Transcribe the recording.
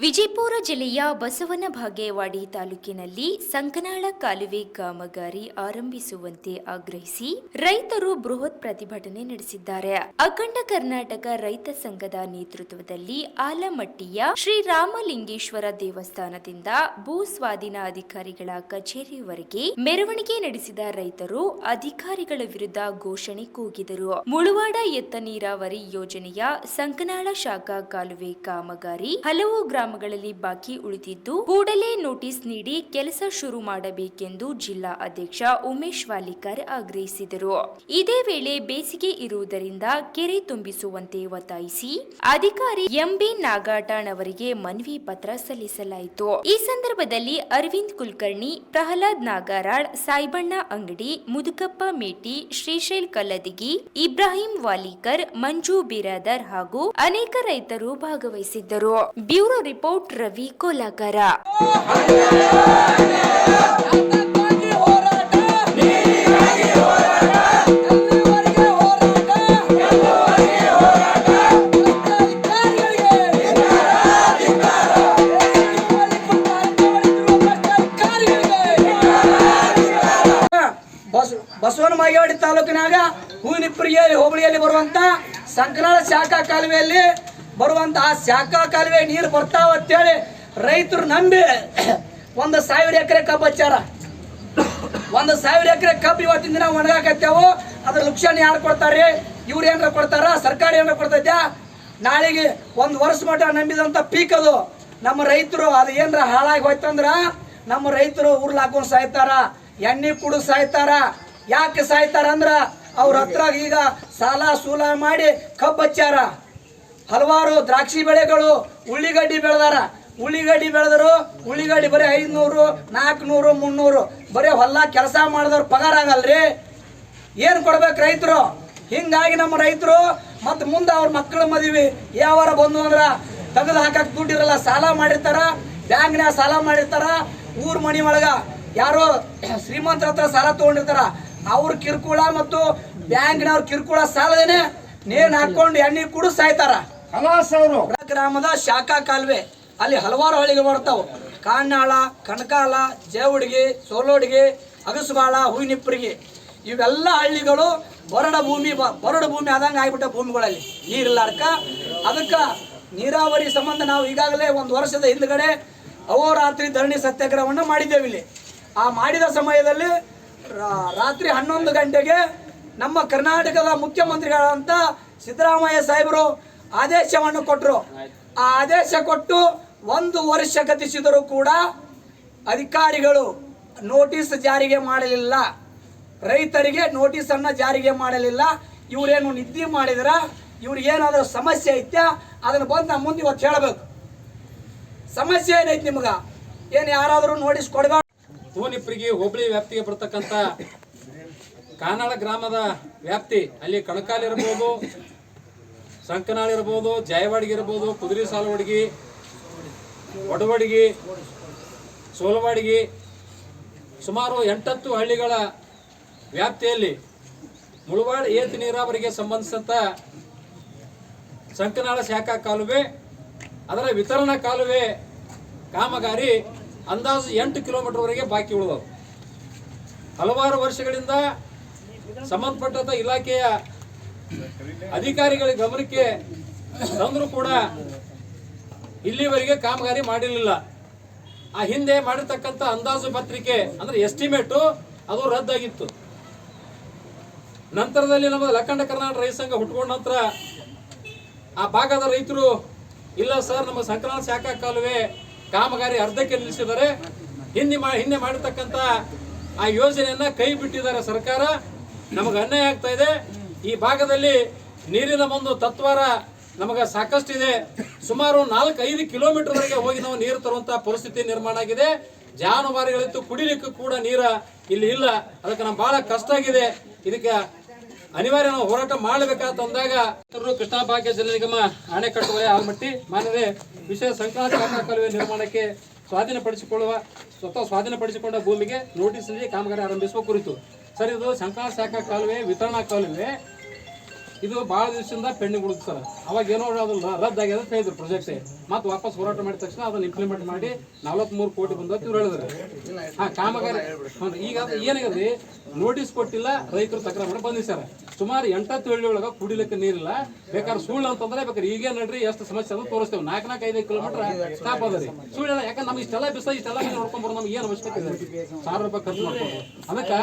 ವಿಜಯಪುರ ಜಿಲ್ಲೆಯ ಬಸವನ ಬಾಗೇವಾಡಿ ತಾಲೂಕಿನಲ್ಲಿ ಸಂಕನಾಳ ಕಾಲುವೆ ಕಾಮಗಾರಿ ಆರಂಭಿಸುವಂತೆ ಆಗ್ರಹಿಸಿ ರೈತರು ಬೃಹತ್ ಪ್ರತಿಭಟನೆ ನಡೆಸಿದ್ದಾರೆ. ಅಖಂಡ ಕರ್ನಾಟಕ ರೈತ ಸಂಘದ ನೇತೃತ್ವದಲ್ಲಿ ಆಲಮಟ್ಟಿಯ ಶ್ರೀರಾಮಲಿಂಗೇಶ್ವರ ದೇವಸ್ಥಾನದಿಂದ ಭೂ ಸ್ವಾಧೀನ ಅಧಿಕಾರಿಗಳ ಕಚೇರಿವರೆಗೆ ಮೆರವಣಿಗೆ ನಡೆಸಿದ ರೈತರು ಅಧಿಕಾರಿಗಳ ವಿರುದ್ಧ ಘೋಷಣೆ ಕೂಗಿದರು. ಮುಳವಾಡ ಎತ್ತ ನೀರಾವರಿ ಯೋಜನೆಯ ಸಂಕನಾಳ ಶಾಖಾ ಕಾಲುವೆ ಕಾಮಗಾರಿ ಹಲವು ಗ್ರಾಮಗಳಲ್ಲಿ ಬಾಕಿ ಉಳಿದಿದ್ದು ಕೂಡಲೇ ನೋಟಿಸ್ ನೀಡಿ ಕೆಲಸ ಶುರು ಮಾಡಬೇಕೆಂದು ಜಿಲ್ಲಾ ಅಧ್ಯಕ್ಷ ಉಮೇಶ್ ವಾಲಿಕರ್ ಆಗ್ರಹಿಸಿದರು. ಇದೇ ವೇಳೆ ಬೇಸಿಗೆ ಇರುವುದರಿಂದ ಕೆರೆ ತುಂಬಿಸುವಂತೆ ಒತ್ತಾಯಿಸಿ ಅಧಿಕಾರಿ ಎಂಬಿ ನಾಗಾಟಾಣ್ ಅವರಿಗೆ ಮನವಿ ಪತ್ರ ಸಲ್ಲಿಸಲಾಯಿತು. ಈ ಸಂದರ್ಭದಲ್ಲಿ ಅರವಿಂದ್ ಕುಲಕರ್ಣಿ, ಪ್ರಹ್ಲಾದ್ ನಾಗರಾಳ್, ಸಾಯಿಬಣ್ಣ ಅಂಗಡಿ, ಮುದುಕಪ್ಪ ಮೇಟಿ, ಶ್ರೀಶೈಲ್ ಕಲ್ಲದಿಗಿ, ಇಬ್ರಾಹಿಂ ವಾಲಿಕರ್, ಮಂಜು ಬಿರಾದರ್ ಹಾಗೂ ಅನೇಕ ರೈತರು ಭಾಗವಹಿಸಿದ್ದರು. Bureau report Ravi Kolakar. ಬಸವನ ಬಾಗೇವಾಡಿ ತಾಲೂಕಿನಾಗ ಹೂವಿನಿಪ್ಪರಿಗೆ ಹೋಬಳಿಯಲ್ಲಿ ಬರುವಂತ ಸಂಕನಾಳ ಶಾಖಾ ಕಾಲುವೆಯಲ್ಲಿ ಬರುವಂತಹ ಶಾಖಾ ಕಾಲುವೆ ನೀರು ಬರ್ತಾವ ಅಂತೇಳಿ ರೈತರು ನಂಬಿ 1,000 ಎಕರೆ ಕಬ್ಬು ಹಚ್ಚಾರ. 1,000 ಎಕರೆ ಕಬ್ಬು ಇವತ್ತಿನ ದಿನ ಒಣಗಾಕತ್ತೇವು. ಅದ್ರ ಲುಕ್ಷಣ ಯಾರು ಕೊಡ್ತಾರೆ? ಇವ್ರು ಏನಾರ ಕೊಡ್ತಾರ? ಸರ್ಕಾರ ಏನಾರ ಕೊಡ್ತೈತ್ಯಾ? ನಾಳೆಗೆ 1 ವರ್ಷ ಮಟ್ಟ ನಂಬಿದಂತ ಪೀಕ್ ಅದು. ನಮ್ಮ ರೈತರು ಅದು ಏನಾರ ಹಾಳಾಗಿ ಹೋಯ್ತಂದ್ರ ನಮ್ಮ ರೈತರು ಉರ್ಲ್ ಹಾಕೊಂಡು ಸಾಯ್ತಾರ, ಎಣ್ಣೆ ಕುಡಿದು ಸಾಯ್ತಾರ. ಯಾಕೆ ಸಾಯ್ತಾರ ಅಂದ್ರ ಅವ್ರ ಹತ್ರ ಈಗ ಸಾಲ ಸೂಲ ಮಾಡಿ ಕಬ್ಬು ಹಚ್ಚಾರ. ಹಲವಾರು ದ್ರಾಕ್ಷಿ ಬೆಳೆಗಳು, ಉಳ್ಳಿಗಡ್ಡಿ ಬೆಳೆದಾರ. ಉಳ್ಳಿಗಡ್ಡಿ ಬೆಳೆದರು, ಉಳ್ಳಿಗಡ್ಡಿ ಬರೀ 500, 400, 300 ಬರೀ ಹೊಲ ಕೆಲಸ ಮಾಡಿದವ್ರು ಪಗಾರ ಆಗಲ್ರಿ. ಏನು ಕೊಡ್ಬೇಕು ರೈತರು? ಹಿಂಗಾಗಿ ನಮ್ಮ ರೈತರು ಮತ್ತು ಮುಂದೆ ಅವ್ರ ಮಕ್ಕಳ ಮದುವೆ ಯಾವಾರ ಬಂದು ಅಂದ್ರೆ ತೆಗೆದು ಹಾಕಕ್ಕೆ ದುಡ್ಡಿರಲ್ಲ, ಸಾಲ ಮಾಡಿರ್ತಾರ, ಬ್ಯಾಂಕ್ನಾಗ ಸಾಲ ಮಾಡಿರ್ತಾರ. ಊರ್ ಮನಿ ಒಳಗ ಯಾರೋ ಶ್ರೀಮಂತರ ಹತ್ರ ಸಾಲ ತಗೊಂಡಿರ್ತಾರ. ಅವ್ರ ಕಿರುಕುಳ ಮತ್ತು ಬ್ಯಾಂಕ್ನವ್ರ ಕಿರುಕುಳ ಸಾಲದೇನೆ ನೇಣು ಹಾಕೊಂಡು ಎಣ್ಣೆ ಕುಡಿದು ಸಾಯ್ತಾರ. ಗ್ರಾಮದ ಶಾಖಾ ಕಾಲುವೆ ಅಲ್ಲಿ ಹಲವಾರು ಹಳ್ಳಿಗಳು ಬರ್ತಾವ. ಕಾನಾಳ, ಕಣಕಾಲ, ಜೇವಡ್ಗಿ, ಸೋಲೋಡ್ಗಿ, ಅಗಸಬಾಳ, ಹೂವಿನಿಪ್ಪರಿಗೆ ಇವೆಲ್ಲ ಹಳ್ಳಿಗಳು ಬರಡು ಭೂಮಿ ಆದಂಗೆ ಆಗಿಬಿಟ್ಟ ಭೂಮಿಗಳಲ್ಲಿ ನೀರಿಲ್ಲಾರ್ಕ. ಅದಕ್ಕೆ ನೀರಾವರಿ ಸಂಬಂಧ ನಾವು ಈಗಾಗಲೇ 1 ವರ್ಷದ ಹಿಂದ್ಗಡೆ ಅಹೋರಾತ್ರಿ ಧರಣಿ ಸತ್ಯಾಗ್ರಹವನ್ನು ಮಾಡಿದ್ದೇವೆ. ಇಲ್ಲಿ ಆ ಮಾಡಿದ ಸಮಯದಲ್ಲಿ ರಾತ್ರಿ 11 ಗಂಟೆಗೆ ನಮ್ಮ ಕರ್ನಾಟಕದ ಮುಖ್ಯಮಂತ್ರಿಗಳಂತ ಸಿದ್ದರಾಮಯ್ಯ ಸಾಹೇಬರು ಆದೇಶವನ್ನು ಕೊಟ್ಟರು. ಆ ಆದೇಶ ಕೊಟ್ಟು 1 ವರ್ಷ ಗತಿಸಿದರೂ ಕೂಡ ಅಧಿಕಾರಿಗಳು ನೋಟಿಸ್ ಜಾರಿಗೆ ಮಾಡಲಿಲ್ಲ. ರೈತರಿಗೆ ನೋಟಿಸನ್ನು ಜಾರಿಗೆ ಮಾಡಲಿಲ್ಲ. ಇವರೇನು ನಿದ್ದೆ ಮಾಡಿದ್ರ? ಇವ್ರಿಗೇನಾದ್ರೂ ಸಮಸ್ಯೆ ಐತ್ಯಾ? ಅದನ್ನು ಬಂದು ನಮ್ಮ ಮುಂದೆ ಇವತ್ತು ಹೇಳಬೇಕು. ಸಮಸ್ಯೆ ಏನೈತಿ ನಿಮ್ಗೆ? ಏನು ಯಾರಾದರೂ ನೋಟಿಸ್ ಕೊಡಬೇಕು? ಹೂವಿನಿಪ್ಪರಿಗೆ ಹೋಬಳಿ ವ್ಯಾಪ್ತಿಗೆ ಬರ್ತಕ್ಕಂಥ ಕಾನಾಳ ಗ್ರಾಮದ ವ್ಯಾಪ್ತಿ ಅಲ್ಲಿ ಕಣಕಾಲ್ ಇರ್ಬೋದು, ಸಂಕನಾಳ ಇರ್ಬೋದು, ಜಾಯವಾಡಿಗೆ ಇರ್ಬೋದು, ಕುದುರೆ ಸಾಲವಾಡಿಗೆ, ಒಡವಡಿಗೆ, ಸೋಲವಾಡಿಗೆ, ಸುಮಾರು 8-10 ಹಳ್ಳಿಗಳ ವ್ಯಾಪ್ತಿಯಲ್ಲಿ ಮುಳವಾಡ ಏತ ನೀರಾವರಿಗೆ ಸಂಬಂಧಿಸಿದಂಥ ಸಂಕನಾಳ ಶಾಖಾ ಕಾಲುವೆ, ಅದರ ವಿತರಣಾ ಕಾಲುವೆ ಕಾಮಗಾರಿ ಅಂದಾಜು 8 ಕಿಲೋಮೀಟರ್ವರೆಗೆ ಬಾಕಿ ಉಳಿದವು. ಹಲವಾರು ವರ್ಷಗಳಿಂದ ಸಂಬಂಧಪಟ್ಟಂಥ ಇಲಾಖೆಯ ಅಧಿಕಾರಿಗಳ ಗಮನಕ್ಕೆ ತಂದರೂ ಕೂಡ ಇಲ್ಲಿವರೆಗೆ ಕಾಮಗಾರಿ ಮಾಡಿರಲಿಲ್ಲ. ಆ ಹಿಂದೆ ಮಾಡಿರ್ತಕ್ಕಂಥ ಅಂದಾಜು ಪತ್ರಿಕೆ ಅಂದರೆ ಎಸ್ಟಿಮೇಟು ಅದು ರದ್ದಾಗಿತ್ತು. ನಂತರದಲ್ಲಿ ನಮ್ಮ ಅಖಂಡ ಕರ್ನಾಟಕ ರೈತ ಸಂಘ ಹುಟ್ಕೊಂಡ ನಂತರ ಆ ಭಾಗದ ರೈತರು ಇಲ್ಲ ಸರ್, ನಮ್ಮ ಸಂಕನಾಳ ಶಾಖಾ ಕಾಲುವೆ ಕಾಮಗಾರಿ ಅರ್ಧಕ್ಕೆ ನಿಲ್ಲಿಸಿದ್ದಾರೆ, ಹಿಂದೆ ಮಾಡಿರ್ತಕ್ಕಂಥ ಆ ಯೋಜನೆಯನ್ನ ಕೈ ಬಿಟ್ಟಿದ್ದಾರೆ ಸರ್ಕಾರ, ನಮಗೆ ಅನ್ಯಾಯ ಆಗ್ತಾ ಇದೆ. ಈ ಭಾಗದಲ್ಲಿ ನೀರಿನ ಒಂದು ತತ್ವಾರ ನಮಗೆ ಸಾಕಷ್ಟಿದೆ. ಸುಮಾರು 4-5 ಕಿಲೋಮೀಟರ್ವರೆಗೆ ಹೋಗಿ ನಾವು ನೀರು ತರುವಂತಹ ಪರಿಸ್ಥಿತಿ ನಿರ್ಮಾಣ ಆಗಿದೆ. ಜಾನುವಾರುಗಳಿತ್ತು ಕುಡಿಲಿಕ್ಕೂ ಕೂಡ ನೀರ ಇಲ್ಲಿ ಇಲ್ಲ. ಅದಕ್ಕೆ ನಮ್ಗೆ ಬಹಳ ಕಷ್ಟ ಆಗಿದೆ. ಇದಕ್ಕೆ ಅನಿವಾರ್ಯ ನಾವು ಹೋರಾಟ ಮಾಡಬೇಕಾತಂದಾಗ ಕೃಷ್ಣಾ ಭಾಗ್ಯ ಜಲ ನಿಗಮ ಅಣೆಕಟ್ಟು ವಲಯ ಆಲಮಟ್ಟಿ ಮಾನ್ಯರೇ ವಿಶೇಷ ಸಂಕನಾಳ ಶಾಖಾ ಕಾಲುವೆ ನಿರ್ಮಾಣಕ್ಕೆ ಸ್ವತಃ ಸ್ವಾಧೀನಪಡಿಸಿಕೊಂಡ ಭೂಮಿಗೆ ನೋಟಿಸ್ ನೀಡಿ ಕಾಮಗಾರಿ ಆರಂಭಿಸುವ ಕುರಿತು. ಸರ್, ಇದು ಸಂಕನಾಳ ಶಾಖಾ ಕಾಲುವೆ ವಿತರಣಾ ಕಾಲುವೆ ಇದು ಭಾಳ ದಿವಸದಿಂದ ಪೆಂಡಿಂಗ್ ಉಳಿದು ಸರ್. ಅವಾಗ ಏನೋ ಅದು ರದ್ದಾಗ್ಯದ ಅಂತ ಹೇಳಿದ್ರು ಪ್ರಾಜೆಕ್ಟ್. ಮತ್ತೆ ವಾಪಸ್ ಹೋರಾಟ ಮಾಡಿದ ತಕ್ಷಣ ಅದನ್ನ ಇಂಪ್ಲಿಮೆಂಟ್ ಮಾಡಿ 43 ಕೋಟಿ ಬಂದದ್ದು ಇವ್ರು ಹೇಳಿದ್ರು. ಕಾಮಗಾರಿ ಈಗ ಏನಾಗದ್ರಿ, ನೋಟಿಸ್ ಕೊಟ್ಟಿಲ್ಲ, ರೈತರು ತಕರಾರು ಮಾಡಿ ಬಂದಿ ಸರ್. ಸುಮಾರು 8 ಹಳ್ಳಿ ಒಳಗೆ ಕುಡಿಲಿಕ್ಕೆ ನೀರಿಲ್ಲ. ಬೇಕಾದ್ರೆ ಸುಳ್ಳು ಅಂತಂದ್ರೆ ಬೇಕಾದ್ರೆ ಈಗ ನಡ್ರಿ ಎಷ್ಟು ಸಮಸ್ಯೆ ಅದು ತೋರಿಸ್ತೇವೆ. 4-5 ಕಿಲೋಮೀಟರ್ ಸ್ಟಾಪ್ ಅದ ರೀ. ಸುಳ್ಳು ಯಾಕಂದ್ರೆ ನಮ್ಗೆ ಇಷ್ಟೆಲ್ಲ ಬಿಸ ಇಷ್ಟೆಲ್ಲ ನೋಡ್ಕೊಂಡ್ಬರೋ ನಮ್ಗೆ ಏನು ಅವಶ್ಯಕತೆ ಇದೆ? 1000 ರೂಪಾಯಿ ಖರ್ಚು ಮಾಡ್ಕೊಂಡು ಅದಕ್ಕೆ